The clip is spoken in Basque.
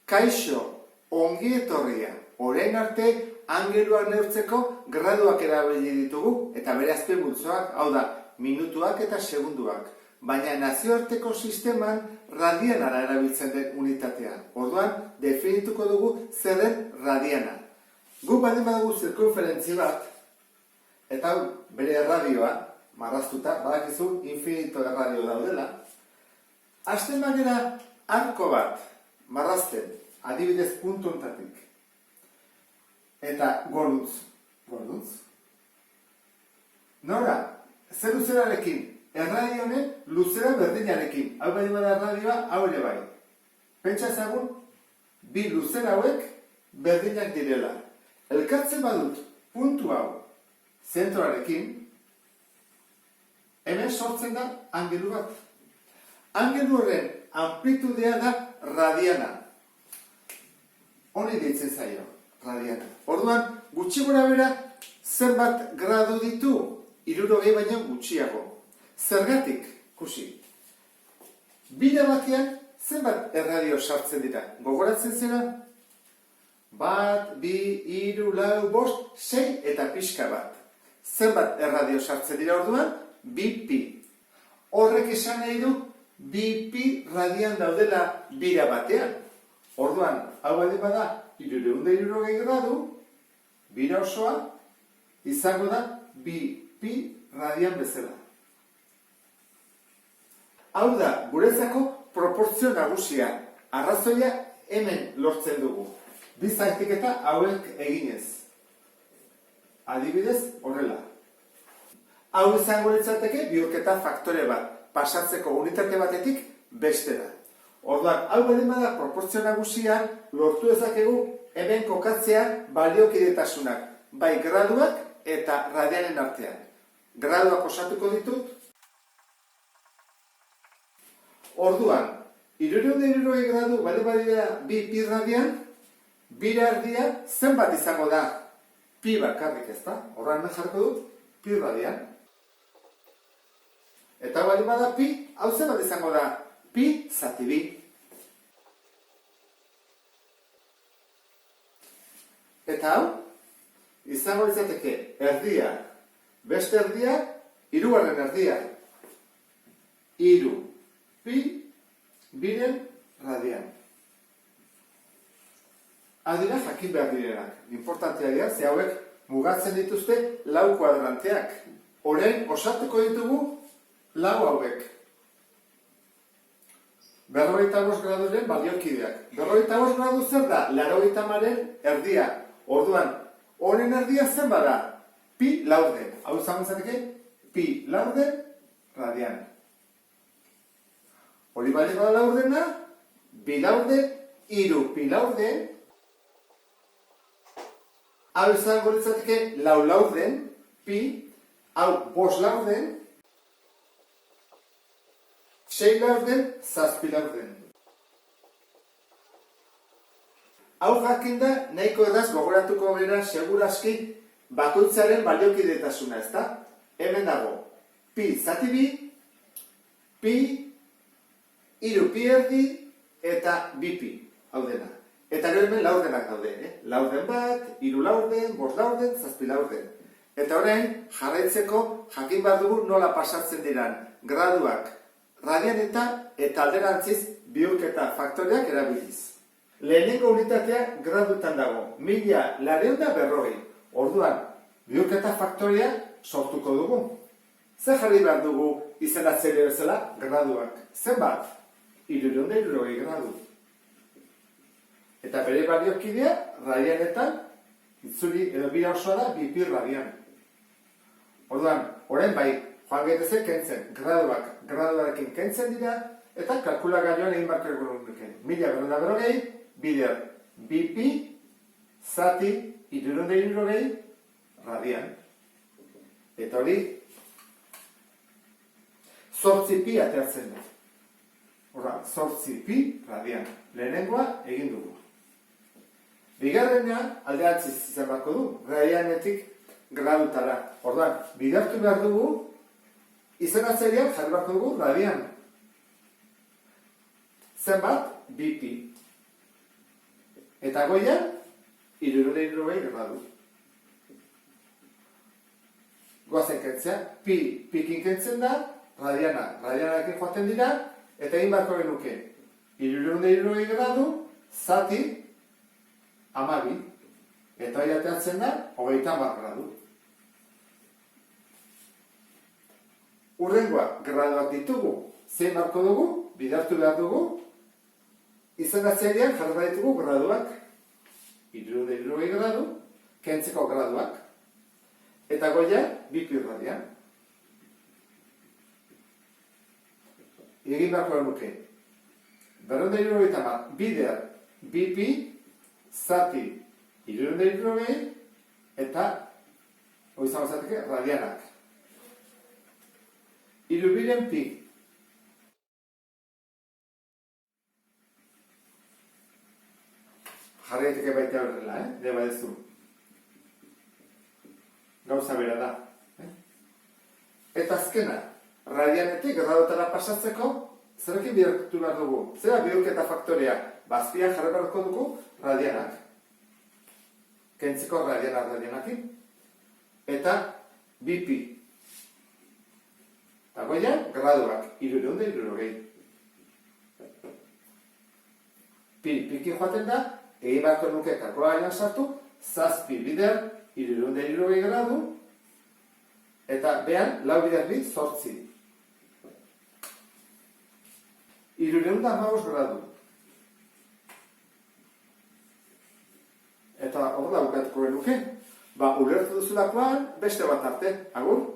Kaixo, ongi etorria. Orain arte, angeluak neurtzeko graduak erabili ditugu eta bere azpimultzoak, hau da, minutuak eta segunduak. Baina nazioarteko sisteman radianara erabiltzen den unitatea. Orduan, definituko dugu zer den radiana. Guk baldin badugu zirkunferentzi bat, eta hau bere erradioa, marraztuta, badakizu infinito erradio daudela, hasten bagera arko bat marrazten, adibidez puntu honetatik, eta gorutz. Nora, zer luzerarekin? Erradio honen luzera berdinarekin. Hau baldin bada erradioa, hau ere bai. Pentsa ezagun, bi luzera hauek berdinak direla. Elkartzen badut puntu hau zentroarekin, hemen sortzen da angelu bat. Angelu horren amplitudea da radiana. Honi deitzen zaio, radiana. Orduan, gutxi gora bera, zenbat gradu ditu, 60 baino gutxiago. Zergatik, kusi. Bira batean, zenbat erradio sartzen dira? Gogoratzen zera? 1, 2, 3, 4, 5, 6 eta pixka bat. Zenbat erradio sartzen dira orduan? 2 pi. Horrek esan nahi du 2 pi radian daudela bira batean. Orduan, hau baldin bada, 360 gradu, bira osoa, izango da 2 pi radian bezala. Hau da, guretzako proportzio nagusia. Arrazoia hemen lortzen dugu. Bi zatiketa hauek eginez. Adibidez, horrela. Hau izango litzateke bihurketa faktore bat, pasatzeko unitate batetik bestera. Orduan, hau baldin bada proportzio nagusia lortu ezakegu hemen kokatzea baliokidetasunak, bai graduak eta radianen artean. Graduak osatuko ditut. Orduan, 360 gradu baldin badira 2 pi radian, bira erdia zenbat izango da? Pi bakarrik, ezta? Horran jarriko dut, pi radian. Eta baldin bada pi, hau zenbat izango da? Pi zati bi. Eta hau, izango izateke erdia, beste erdia, 3 erdia. 3 pi biren radian. Adira jakin behar direnak. Importantea dira, ze hauek mugatzen dituzte lau kuadranteak. Orain osatuko ditugu lau hauek. 45 graduren baliokideak. 45 gradu zer da? 80aren erdia. Orduan, honen erdia zen bada? Pi laurden. Hau izango izateke, pi laurden radian. Hori baldin bada laurdena, bi laurden, 3 pi laurden, hau izango litzateke lau laurden, pi, hau 5 laurden, 6 laurden, 7 laurden. Hau jakinda, nahiko erraz gogoratuko bera seguraski bakoitzaren baliokidetasuna, ezta? Hemen dago, pi zati bi, pi, 3 pi erdi eta 2 pi, hau dena. Eta gero hemen laurdenak daude, laurden bat, 3 laurden, 5 laurden, 7 laurden. Eta orain, jarraitzeko jakin behar dugu nola pasatzen diran graduak, radianeta eta alderantziz bihurketa faktoreak erabiliz. Lehenengo unitatea gradutan dago, 1040. Orduan, bihurketa faktorea sortuko dugu. Zer jarri behar dugu izenatzaile bezala graduak? Zenbat? 360 gradu. Eta bere baliokidea, radianetan, itzuli edo bira osoa da 2 pi radian. Orduan, orain bai, joan gaitezek kentzen, graduarekin kentzen dira, eta kalkulagailuan egin barko egun duken. 1040, bider 2 pi, zati 360 radian. Eta hori, 8 pi ateatzen da. Horra, 8 pi radian. Lehenengoa egin dugu. Bigarrena alderantziz izan barko du, radianetik gradutara. Orduan, bidertu behar dugu, izenatzaileak jarri barko dugu radian. Zenbat? 2 pi. Eta goian, 360 gradu. Goazen kentzea, pikin kentzen da, radianarekin joaten dira, eta egin beharko genuke 360 gradu, zati, 12. Eta hori ateatzen da, 30 gradu. Urrengoa, graduak ditugu, zein marko dugu, bidartu behar dugu, izendatzailean jarra ditugu graduak, 360 gradu, kentzeko graduak, eta goia, 2 radian. Egin beharko nuke, 260 bider, 2pi, zati, 360, eta, hori izango zateke, radianak. 3 pi. Jarri daiteke baita horrela, deba ez du. Gauza bera da. Eta azkena, radianetik gradotara pasatzeko, zerekin bidertu behar dugu? Zera bidurketa faktorea, bazpian jarri beharko dugu radianak. Kentzeko radianakin. Eta 2pi. Eta goian, graduak, 360. Pikin joaten da, egin beharko nuke kalkulagailuan sartu, 7 bider, 360 gradu, eta behan, 4 bider 8. 315 gradu. Eta hor da bukatuko genuke. Ulertu duzulakoan, beste bat arte. Agur?